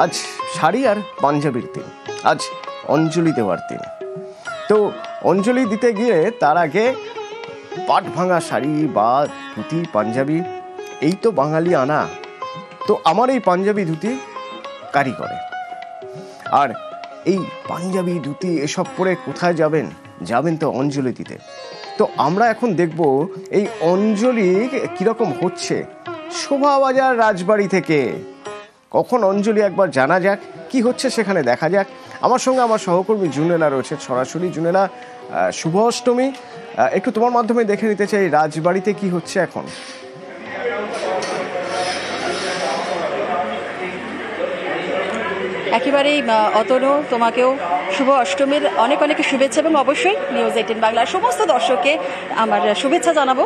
আজ শাড়ি আর পাঞ্জাবির দিন, আজ অঞ্জলি দেওয়ার দিন। তো অঞ্জলি দিতে গিয়ে তার আগে পাট ভাঙা শাড়ি বা ধুতি পাঞ্জাবি, এই তো বাঙালি আনা। তো আমার এই পাঞ্জাবি ধুতি কারিগরে, আর এই পাঞ্জাবি ধুতি এসব পরে কোথায় যাবেন? যাবেন তো অঞ্জলি দিতে। তো আমরা এখন দেখব এই অঞ্জলি কিরকম হচ্ছে শোভাবাজার রাজবাড়ি থেকে। কখন অঞ্জলি একবার জানা যাক, কি হচ্ছে সেখানে দেখা যাক। আমার সঙ্গে আমার সহকর্মী জুনেলা রয়েছে সরাসরি। জুনেলা, শুভ অষ্টমী, একটু তোমার মাধ্যমে দেখে নিতে চাই রাজবাড়িতে কি হচ্ছে এখন। একেবারেই অতনু, তোমাকেও শুভ অষ্টমীর অনেক অনেক শুভেচ্ছা, এবং অবশ্যই নিউজ 18 বাংলার সমস্ত দর্শককে আমার শুভেচ্ছা জানাবো,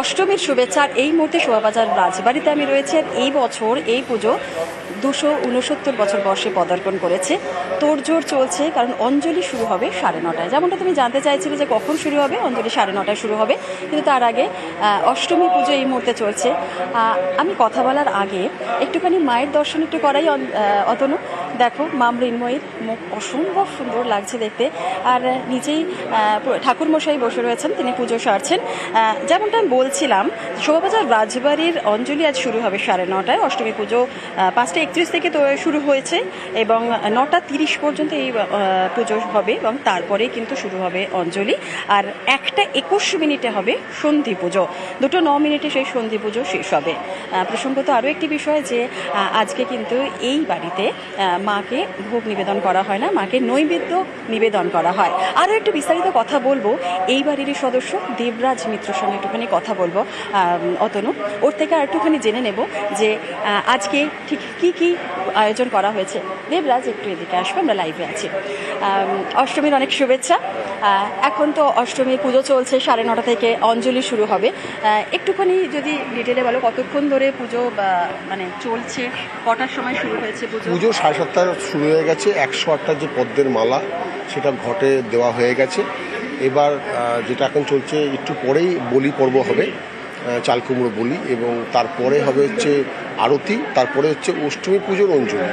অষ্টমীর শুভেচ্ছা। এই মুহূর্তে শোভাবাজার রাজবাড়িতে আমি রয়েছে। এই বছর এই পুজো 269 বছর বর্ষে পদার্পণ করেছে। তোড়জোড় চলছে, কারণ অঞ্জলি শুরু হবে 9:30টায়। যেমনটা তুমি জানতে চাইছিলে যে কখন শুরু হবে, অঞ্জলি 9:30টায় শুরু হবে, কিন্তু তার আগে অষ্টমী পুজো এই মুহূর্তে চলছে। আমি কথা বলার আগে একটুখানি মায়ের দর্শন একটু করাই অতনু। দেখো, মা মৃন্ময়ীর মুখ অসম্ভব সুন্দর লাগছে দেখতে, আর নিজেই ঠাকুরমশাই বসে রয়েছেন, তিনি পুজো সারছেন। যেমনটা আমি বলছিলাম, শোভাবাজার রাজবাড়ির অঞ্জলি আজ শুরু হবে 9:30টায়। অষ্টমী পুজো 5:31 থেকে তো শুরু হয়েছে, এবং 9:30 পর্যন্ত এই পুজো হবে, এবং তারপরে কিন্তু শুরু হবে অঞ্জলি। আর 1:21 হবে সন্ধি পুজো, 2:09 সেই সন্ধি পুজো শেষ হবে। প্রসঙ্গত আরও একটি বিষয় যে আজকে কিন্তু এই বাড়িতে মাকে ভোগ নিবেদন করা হয় না, মাকে নৈবেদ্য নিবেদন করা হয়। আরও একটু বিস্তারিত কথা বলবো এই বাড়ির সদস্য দেবরাজ মিত্রর সঙ্গে একটুখানি কথা বলবো অতনু, ওর থেকে আর একটুখানি জেনে নেব যে আজকে ঠিক কি কি আয়োজন করা হয়েছে। দেবরাজ, একটু এদিকে আসবে, আমরা লাইভে আছি। অষ্টমীর অনেক শুভেচ্ছা। এখন তো অষ্টমীর পুজো চলছে, 9:30 থেকে অঞ্জলি শুরু হবে। একটুখানি যদি ডিটেলে বলো, কতক্ষণ ধরে পুজো মানে চলছে, কটার সময় শুরু হয়েছে পুজো? পুজো 7:30 শুরু হয়ে গেছে। 108টা যে পদ্মের মালা, সেটা ঘটে দেওয়া হয়ে গেছে। এবার যেটা এখন চলছে, একটু পরেই বলি পর্ব হবে, চাল কুমড়ো বলি, এবং তারপরে হবে হচ্ছে আরতি, তারপরে হচ্ছে অষ্টমী পুজোর অঞ্জলি।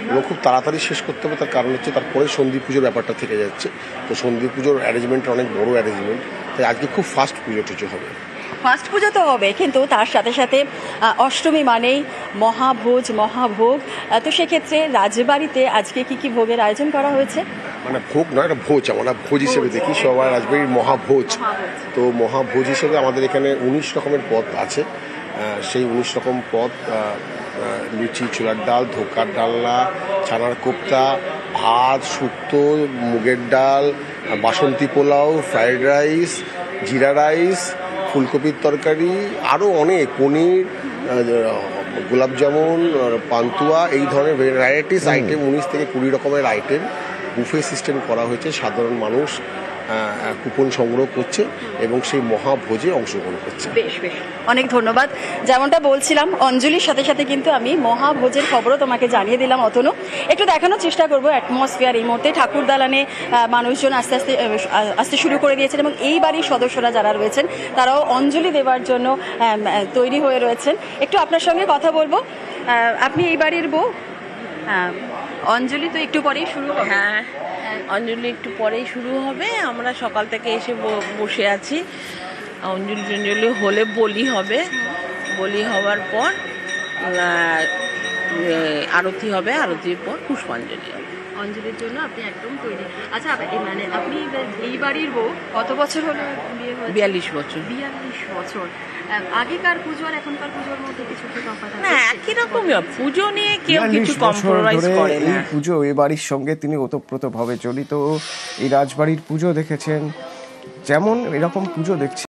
এবং খুব তাড়াতাড়ি শেষ করতে হবে, তার কারণ হচ্ছে তারপরে সন্ধি পুজোর ব্যাপারটা থেকে যাচ্ছে। তো সন্ধি পুজোর অ্যারেঞ্জমেন্টটা অনেক বড় অ্যারেঞ্জমেন্ট, তাই আজকে খুব ফাস্ট পুজো টুজো হবে। ফার্স্ট পুজো তো হবে, কিন্তু তার সাথে সাথে অষ্টমী মানেই মহাভোজ, মহাভোগ। তো সেক্ষেত্রে রাজবাড়িতে আজকে কি কি ভোগের আয়োজন করা হয়েছে? মানে ভোগ নয়, এটা ভোজ, আমরা ভোজ হিসেবে দেখি সবাই, রাজবাড়ির মহাভোজ। তো মহাভোজ হিসেবে আমাদের এখানে 19 রকমের পদ আছে। সেই 19 রকম পদ, লুচি, ছোলার ডাল, ধোকার ডালনা, ছানার কোপ্তা, ভাত, শুক্তো, মুগের ডাল, বাসন্তী পোলাও, ফ্রাইড রাইস, জিরা রাইস, ফুলকপির তরকারি, আরও অনেক, পনির, গোলাপ জামুন, পান্তুয়া, এই ধরনের ভ্যারাইটিস আইটেম, 19 থেকে 20 রকমের আইটেম বুফে সিস্টেম করা হয়েছে। সাধারণ মানুষ কুপন সংগ্রহ করছে এবং সেই মহাভোজে অংশগ্রহণ করছে। বেশ বেশ, অনেক ধন্যবাদ। যেমনটা বলছিলাম, অঞ্জলির সাথে সাথে কিন্তু আমি মহাভোজের খবরও তোমাকে জানিয়ে দিলাম অতনু। একটু দেখানোর চেষ্টা করবো অ্যাটমসফিয়ার। এই মুহূর্তে ঠাকুর দালানে মানুষজন আস্তে আস্তে আসতে শুরু করে দিয়েছেন, এবং এই বাড়ির সদস্যরা যারা রয়েছেন তারাও অঞ্জলি দেওয়ার জন্য তৈরি হয়ে রয়েছেন। একটু আপনার সঙ্গে কথা বলবো। আপনি এই বাড়ির বউ, অঞ্জলি তো একটু পরেই শুরু হবে। হ্যাঁ, অঞ্জলি একটু পরেই শুরু হবে। আমরা সকাল থেকে এসে বসে আছি। অঞ্জলি হলে বলি হবে, বলি হওয়ার পর আরতি হবে, আরতির পর পুষ্পাঞ্জলি হবে। অঞ্জলির জন্য আপনি একদম তৈরি। আচ্ছা, মানে আপনি এই বাড়ির বউ, কত বছর হলো বিয়ে হয়েছে? 42 বছর। 42 বছর। আগেকার পুজো আর এখনকার পুজোর মধ্যে কিছু কি তফাৎ আছে? না, একই রকমই। পুজো নিয়ে কেউ কিছু 42 বছর কম্প্রোমাইজ ধরে করে না। এই পুজো, এই বাড়ির সঙ্গে তিনি ওতপ্রোতভাবে জড়িত। এই রাজবাড়ির পুজো দেখেছেন, যেমন এরকম পুজো দেখছেন।